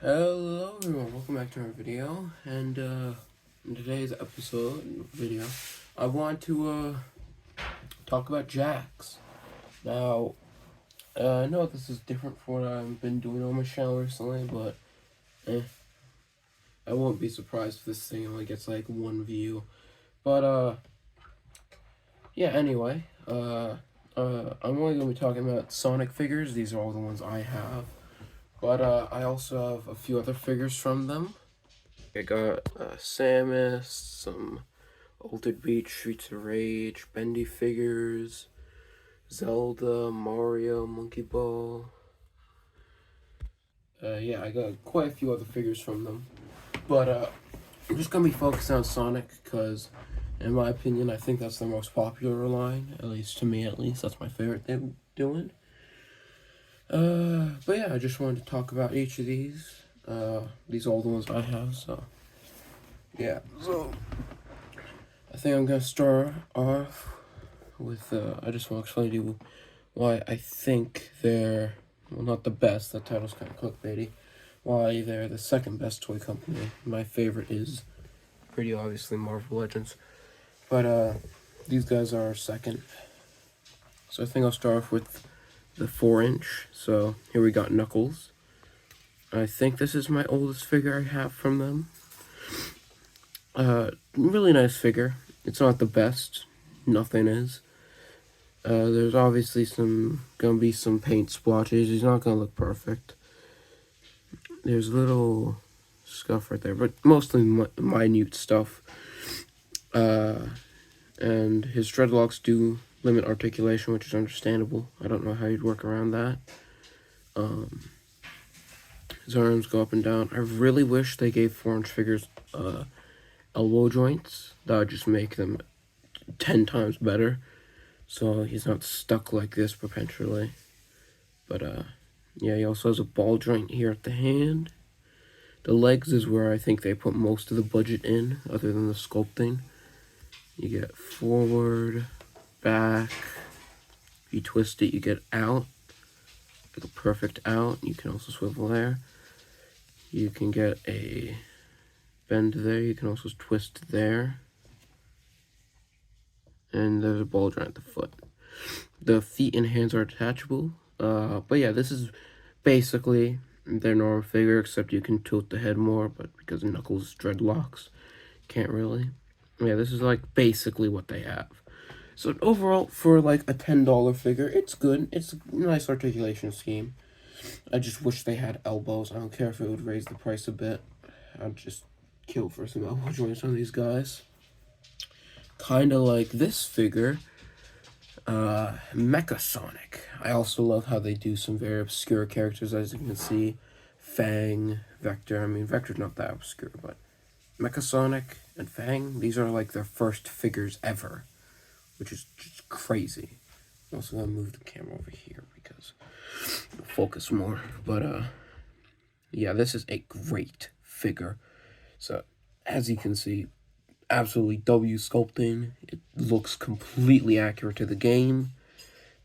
Hello everyone, welcome back to our video, and in today's video, I want to talk about Jakks. Now, I know this is different from what I've been doing on my channel recently, but I won't be surprised if this thing only gets like one view. But yeah, anyway, I'm only going to be talking about Sonic figures. These are all the ones I have. But I also have a few other figures from them. I got Samus, some Altered Beach, Streets of Rage, Bendy figures, Zelda, Mario, Monkey Ball. Yeah, I got quite a few other figures from them. But I'm just going to be focused on Sonic because, in my opinion, I think that's the most popular line. At least to me, That's my favorite they're doing. But yeah, I just wanted to talk about each of these. These are all the ones I have, so yeah. So I think I'm gonna start off with I just want to explain to you why I think they're, well, not the best, that title's kind of clickbaity, why they're the second best toy company. My favorite is pretty obviously Marvel Legends, but these guys are second. So I think I'll start off with the 4-inch. So here we got Knuckles. I think this is my oldest figure I have from them. Really nice figure. It's not the best. Nothing is. There's obviously gonna be some paint splotches. He's not gonna look perfect. There's a little scuff right there, but mostly minute stuff. And his dreadlocks do limit articulation, which is understandable. I don't know how you'd work around that. His arms go up and down. I really wish they gave 4-inch figures elbow joints. That would just make them 10 times better, so he's not stuck like this perpetually. But yeah, he also has a ball joint here at the hand. The legs is where I think they put most of the budget in, other than the sculpting. You get forward, back. If you twist it, you get out, like a perfect out. You can also swivel there. You can get a bend there. You can also twist there. And there's a ball joint at the foot. The feet and hands are detachable. But yeah, this is basically their normal figure, except you can tilt the head more, but because of Knuckles' dreadlocks, can't really. Yeah, this is like basically what they have. So overall, for like a $10 figure, it's good. It's a nice articulation scheme. I just wish they had elbows. I don't care if it would raise the price a bit. I'd just kill for some elbow joints on these guys. Kind of like this figure, Mecha Sonic. I also love how they do some very obscure characters, as you can see. Fang, Vector. I mean, Vector's not that obscure, but Mecha Sonic and Fang, these are like their first figures ever, which is just crazy. I'm also gonna move the camera over here because it'll focus more. But yeah, this is a great figure. So as you can see, absolutely W sculpting. It looks completely accurate to the game.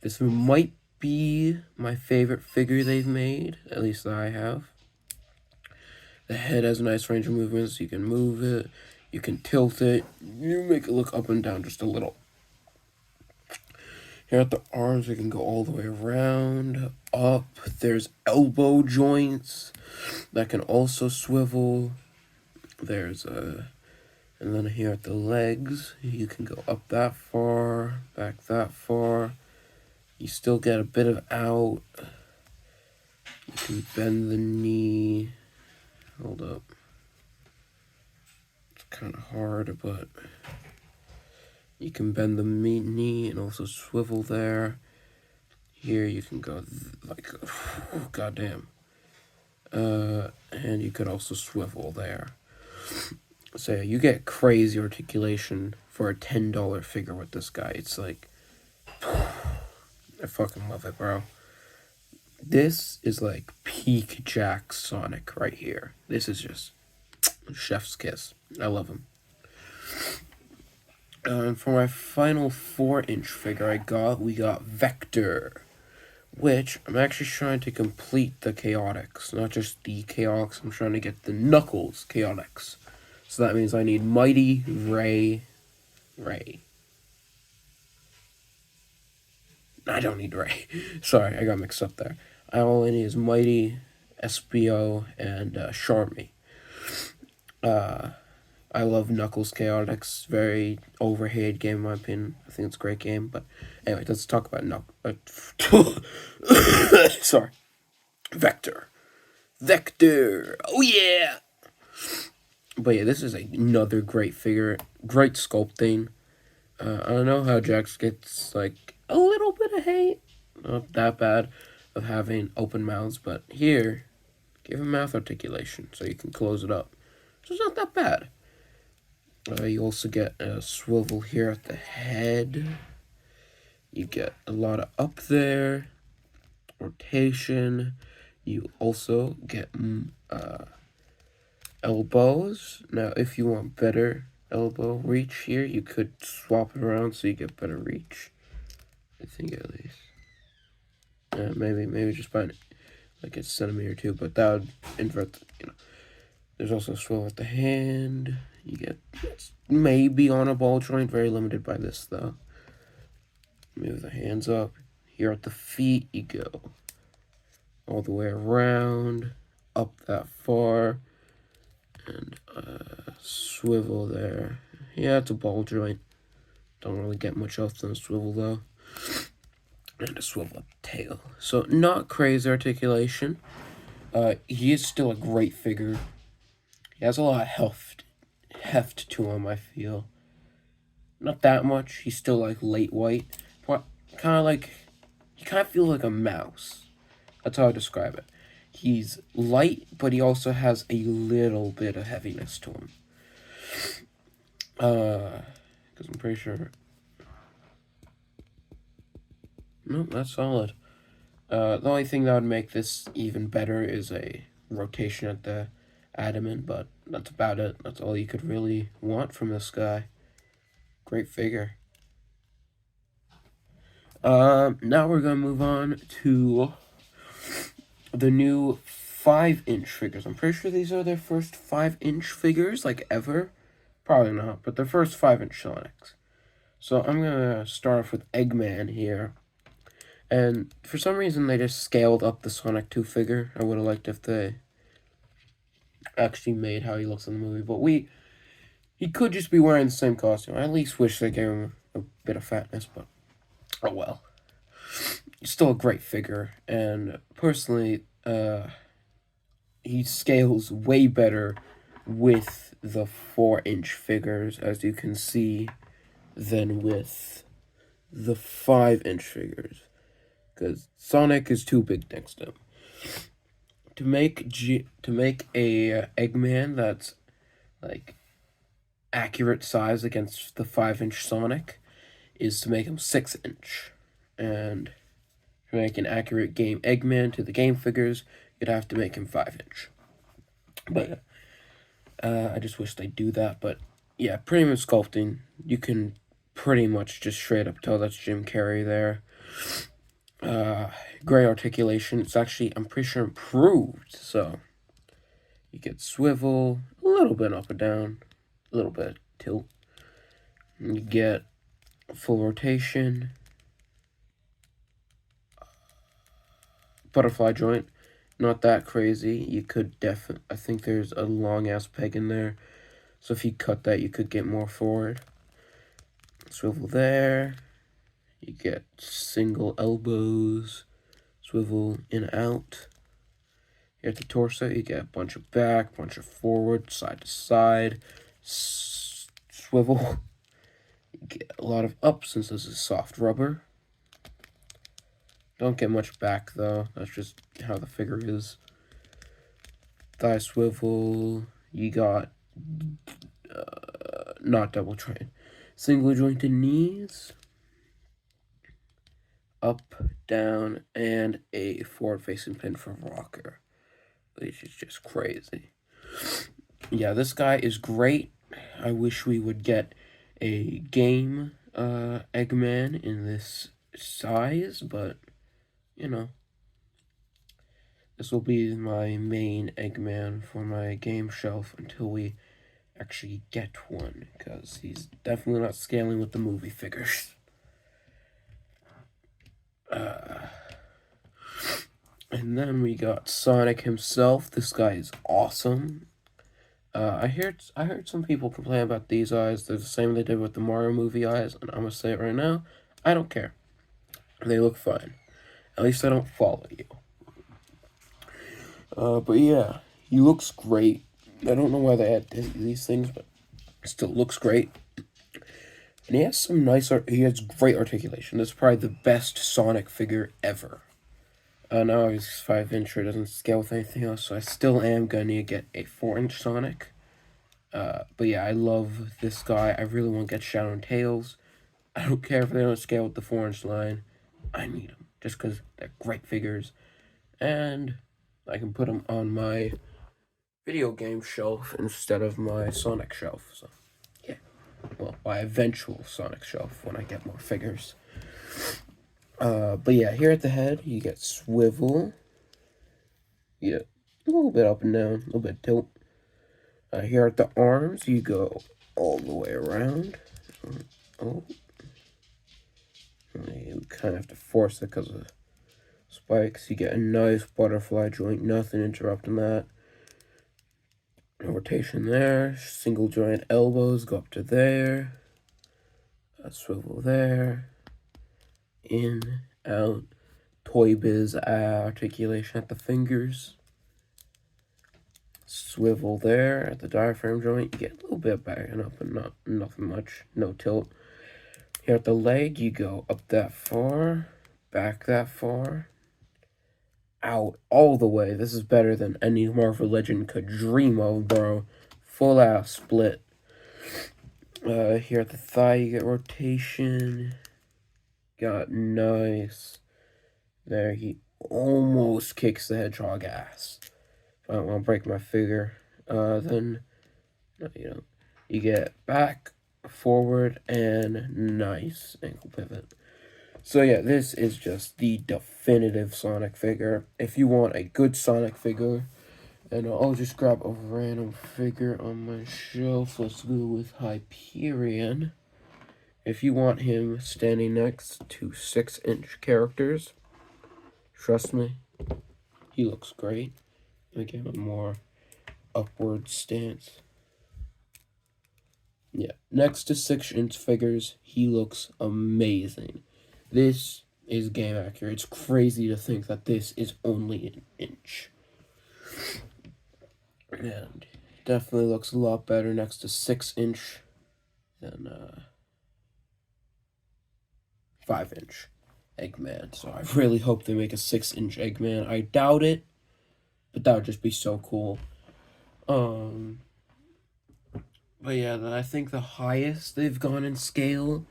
This might be my favorite figure they've made, at least that I have. The head has a nice range of movements. You can move it, you can tilt it, you make it look up and down just a little. Here at the arms, we can go all the way around, up. There's elbow joints that can also swivel. There's and then here at the legs, you can go up that far, back that far. You still get a bit of out. You can bend the knee. Hold up. It's kind of hard, but you can bend the knee and also swivel there. Here you can go like, oh, goddamn. And you could also swivel there. So yeah, you get crazy articulation for a $10 figure with this guy. It's like, I fucking love it, bro. This is like peak Jakks Sonic right here. This is just chef's kiss. I love him. And for my final 4-inch figure we got Vector, which I'm actually trying to complete the chaotics, not just the chaotics. I'm trying to get the Knuckles chaotics. So that means I need Mighty Ray. I don't need Ray. Sorry, I got mixed up there. I only need is Mighty, S.P.R.I.T.E, and Charmy. I love Knuckles Chaotix. Very overhated game in my opinion. I think it's a great game. But anyway, let's talk about Sorry. Vector. Vector. Oh yeah. But yeah, this is another great figure. Great sculpting. I don't know how Jakks gets like a little bit of hate. Not that bad of having open mouths, but here, give him mouth articulation so you can close it up. So it's not that bad. You also get a swivel here at the head. You get a lot of up there, rotation. You also get elbows. Now, if you want better elbow reach here, you could swap it around so you get better reach. I think at least. Maybe just by like a centimeter or two, but that would invert. There's also a swivel at the hand. You get maybe on a ball joint. Very limited by this though. Move the hands up. Here at the feet, you go all the way around, up that far, and swivel there. Yeah, it's a ball joint. Don't really get much else than a swivel though. And a swivel up tail. So not crazy articulation. He is still a great figure. He has a lot of heft to him, I feel. Not that much. He's still like late white. But kind of like, he kind of feels like a mouse. That's how I describe it. He's light, but he also has a little bit of heaviness to him. Because I'm pretty sure. No, that's solid. The only thing that would make this even better is a rotation at the abdomen, but that's about it. That's all you could really want from this guy. Great figure. Now we're gonna move on to the new 5-inch figures. I'm pretty sure these are their first 5-inch figures, like ever. Probably not, but their first 5-inch Sonics. So I'm gonna start off with Eggman here. And for some reason, they just scaled up the Sonic 2 figure. I would have liked if they actually made how he looks in the movie. But he could just be wearing the same costume. I at least wish they gave him a bit of fatness, but oh well. He's still a great figure, and personally, he scales way better with the 4-inch figures, as you can see, than with the 5-inch figures. Because Sonic is too big next to him. To make a Eggman that's like accurate size against the 5-inch Sonic is to make him 6-inch, and to make an accurate game Eggman to the game figures, you'd have to make him 5-inch. But I just wish they'd do that. But yeah, pretty much sculpting, you can pretty much just straight up tell that's Jim Carrey there. Great articulation. It's actually, I'm pretty sure, improved. So you get swivel, a little bit up and down, a little bit tilt. And you get full rotation, butterfly joint. Not that crazy. You could definitely, I think there's a long ass peg in there. So if you cut that, you could get more forward. Swivel there. You get single elbows, swivel in and out. Here at the torso, you get a bunch of back, bunch of forward, side to side, swivel. You get a lot of up since this is soft rubber. Don't get much back though, that's just how the figure is. Thigh swivel, you got not double train. Single jointed knees. Up, down, and a forward-facing pin for rocker, which is just crazy. Yeah, this guy is great. I wish we would get a game Eggman in this size, but you know, this will be my main Eggman for my game shelf until we actually get one, because he's definitely not scaling with the movie figures. And then we got Sonic himself. This guy is awesome. I heard some people complain about these eyes. They're the same they did with the Mario movie eyes, and I'm gonna say it right now. I don't care. They look fine. At least I don't follow you. But yeah, he looks great. I don't know why they add these things, but it still looks great. And he has some nice art. He has great articulation. This is probably the best Sonic figure ever. Now he's 5-inch, it doesn't scale with anything else, so I still am gonna get a 4-inch Sonic. But yeah, I love this guy. I really want to get Shadow and Tails. I don't care if they don't scale with the 4-inch line. I need them, just because they're great figures. And I can put them on my video game shelf instead of my Sonic shelf. So, yeah. Well, my eventual Sonic shelf when I get more figures. But yeah, here at the head, you get swivel. Yeah, a little bit up and down, a little bit tilt. Here at the arms, you go all the way around. Oh. You kind of have to force it because of the spikes. You get a nice butterfly joint, nothing interrupting that. Rotation there, single joint elbows go up to there. Swivel there. In, out. Toy Biz articulation at the fingers. Swivel there at the diaphragm joint. You get a little bit back and up, but nothing much. No tilt. Here at the leg, you go up that far, back that far, out all the way. This is better than any Marvel Legend could dream of, bro. Full ass split. Here at the thigh, you get rotation. Got nice. There, he almost kicks the hedgehog ass. If I don't want to break my figure, then no, you don't. You get back, forward, and nice ankle pivot. So yeah, this is just the definitive Sonic figure. If you want a good Sonic figure, and I'll just grab a random figure on my shelf. Let's go with Hyperion. If you want him standing next to 6-inch characters, trust me, he looks great. Let me give him a more upward stance. Yeah, next to 6-inch figures, he looks amazing. This is game accurate. It's crazy to think that this is only an inch. And definitely looks a lot better next to 6-inch than 5-inch Eggman. So I really hope they make a 6-inch Eggman. I doubt it, but that would just be so cool. But yeah, I think the highest they've gone in scale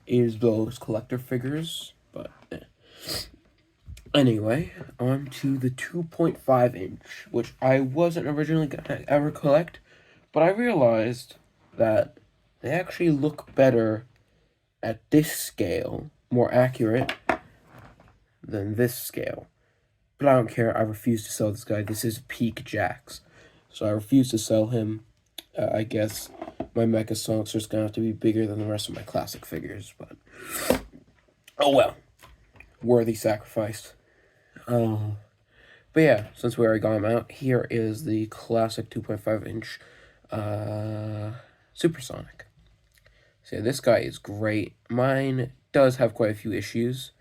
is those collector figures. But anyway, on to the 2.5-inch, which I wasn't originally gonna ever collect, but I realized that they actually look better at this scale, more accurate than this scale. But I don't care. I refuse to sell this guy. This is peak Jakks, so I refuse to sell him. I guess my Mecha Sonics are just gonna have to be bigger than the rest of my classic figures, but oh well. Worthy sacrifice. But yeah, since we already got him out, here is the classic 2.5-inch Supersonic. So yeah, this guy is great. Mine does have quite a few issues.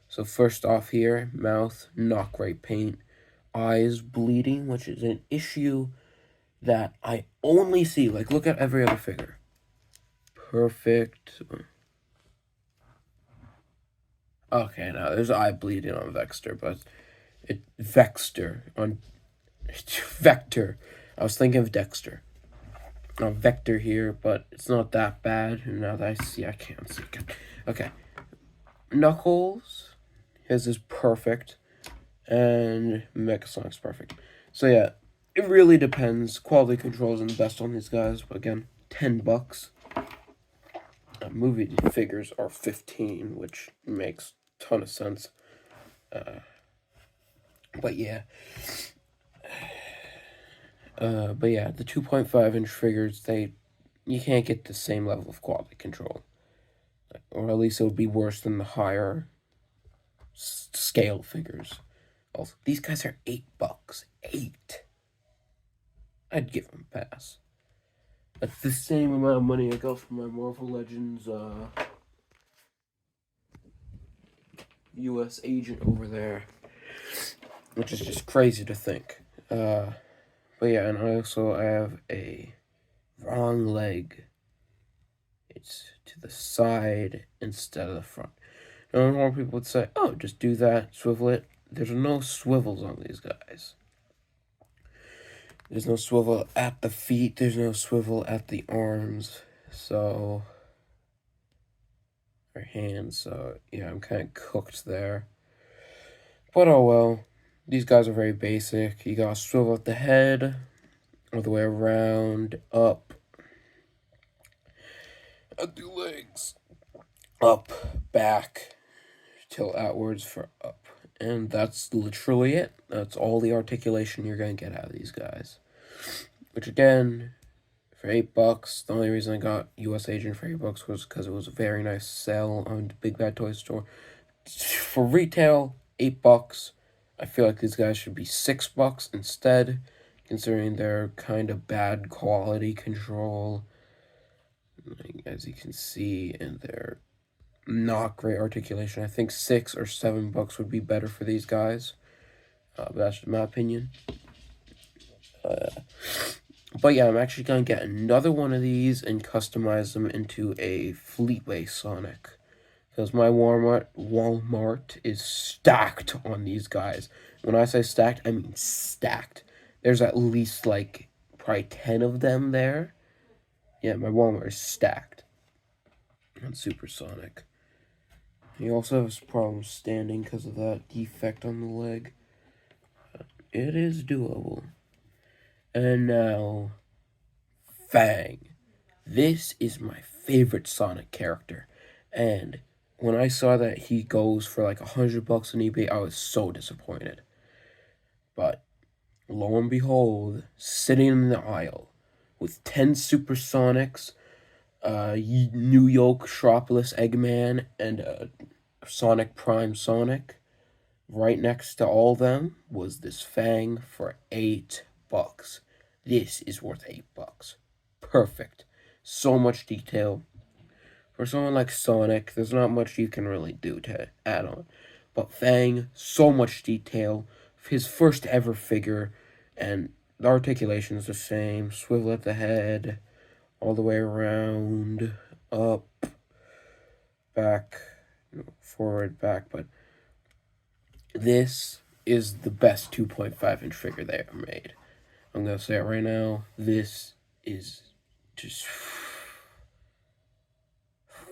So first off here, mouth, not great paint. Eyes bleeding, which is an issue that I only see. Like, look at every other figure. Perfect. Okay, now there's eye bleeding on Vexter, but Vector on Vector. I was thinking of Dexter. Vector here, but it's not that bad. And now that I see, I can't see. Okay. Knuckles, his is perfect. And Mechasonic's perfect. So yeah, it really depends. Quality control isn't the best on these guys, but again, $10. Movie figures are 15, which makes a ton of sense. But yeah. But yeah, the 2.5-inch figures, you can't get the same level of quality control. Or at least it would be worse than the higher scale figures. Also, these guys are $8. 8. I'd give them a pass. That's the same amount of money I got for my Marvel Legends U.S. agent over there, which is just crazy to think. But yeah, and I have a wrong leg. It's to the side instead of the front. Now, more people would say, "Oh, just do that, swivel it." There's no swivels on these guys. There's no swivel at the feet. There's no swivel at the arms. So, or hands. So yeah, I'm kind of cooked there. But oh well. These guys are very basic. You gotta swivel at the head, all the way around, up, at the legs, up, back, tilt outwards for up. And that's literally it. That's all the articulation you're gonna get out of these guys. Which again, for $8, the only reason I got US Agent for $8 was because it was a very nice sale on the Big Bad Toy Store. For retail, $8. I feel like these guys should be $6 instead, considering their kind of bad quality control, as you can see, and their not great articulation. I think $6 or $7 would be better for these guys. But that's just my opinion. But yeah, I'm actually gonna get another one of these and customize them into a Fleetway Sonic. Because my Walmart is stacked on these guys. When I say stacked, I mean stacked. There's at least like probably 10 of them there. Yeah, my Walmart is stacked on Supersonic. He also has problems standing because of that defect on the leg. It is doable. And now, Fang. This is my favorite Sonic character. And when I saw that he goes for like $100 on eBay, I was so disappointed. But lo and behold, sitting in the aisle with 10 Supersonics, New York Shropless Eggman, and Sonic Prime Sonic, right next to all of them was this Fang for $8. This is worth $8. Perfect. So much detail. For someone like Sonic, there's not much you can really do to add on. But Fang, so much detail. His first ever figure, and the articulation is the same. Swivel at the head, all the way around, up, back, forward, back. But this is the best 2.5-inch figure they ever made. I'm going to say it right now. This is just...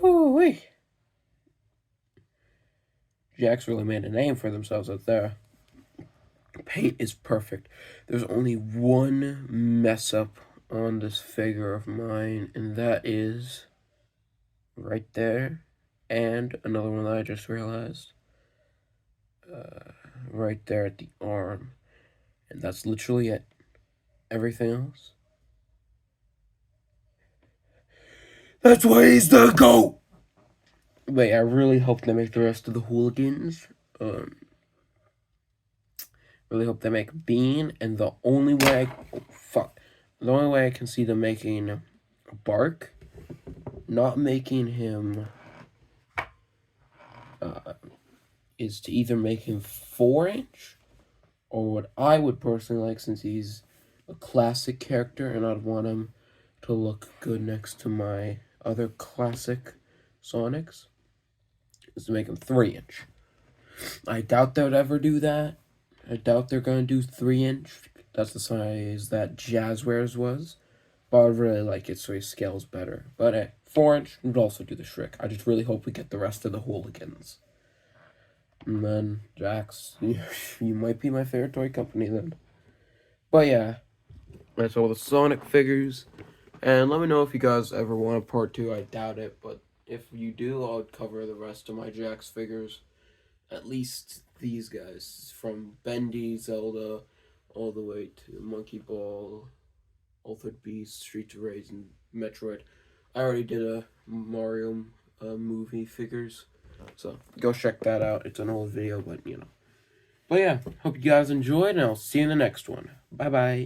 Whoo-wee. Jakks really made a name for themselves out there. Paint is perfect. There's only one mess up on this figure of mine, and that is right there. And another one that I just realized. Right there at the arm. And that's literally it. Everything else. That's why he's the GOAT! Wait, I really hope they make the rest of the hooligans. Really hope they make Bean, and the only way I can see them making Bark, not making him, is to either make him 4-inch, or what I would personally like, since he's a classic character, and I'd want him to look good next to my other classic Sonics, is to make him 3-inch. I doubt they'd ever do that. I doubt they're going to do 3-inch. That's the size that Jazzwares was. But I really like it so he scales better. But 4-inch would also do the trick. I just really hope we get the rest of the hooligans. And then, Jakks, you might be my favorite toy company then. But yeah, that's all the Sonic figures. And let me know if you guys ever want a part 2. I doubt it, but if you do, I'll cover the rest of my Jakks figures. At least these guys, from Bendy, Zelda, all the way to Monkey Ball, Altered Beast, Streets of Rage, and Metroid. I already did a Mario movie figures, so go check that out. It's an old video, but you know. But yeah, hope you guys enjoyed, and I'll see you in the next one. Bye bye.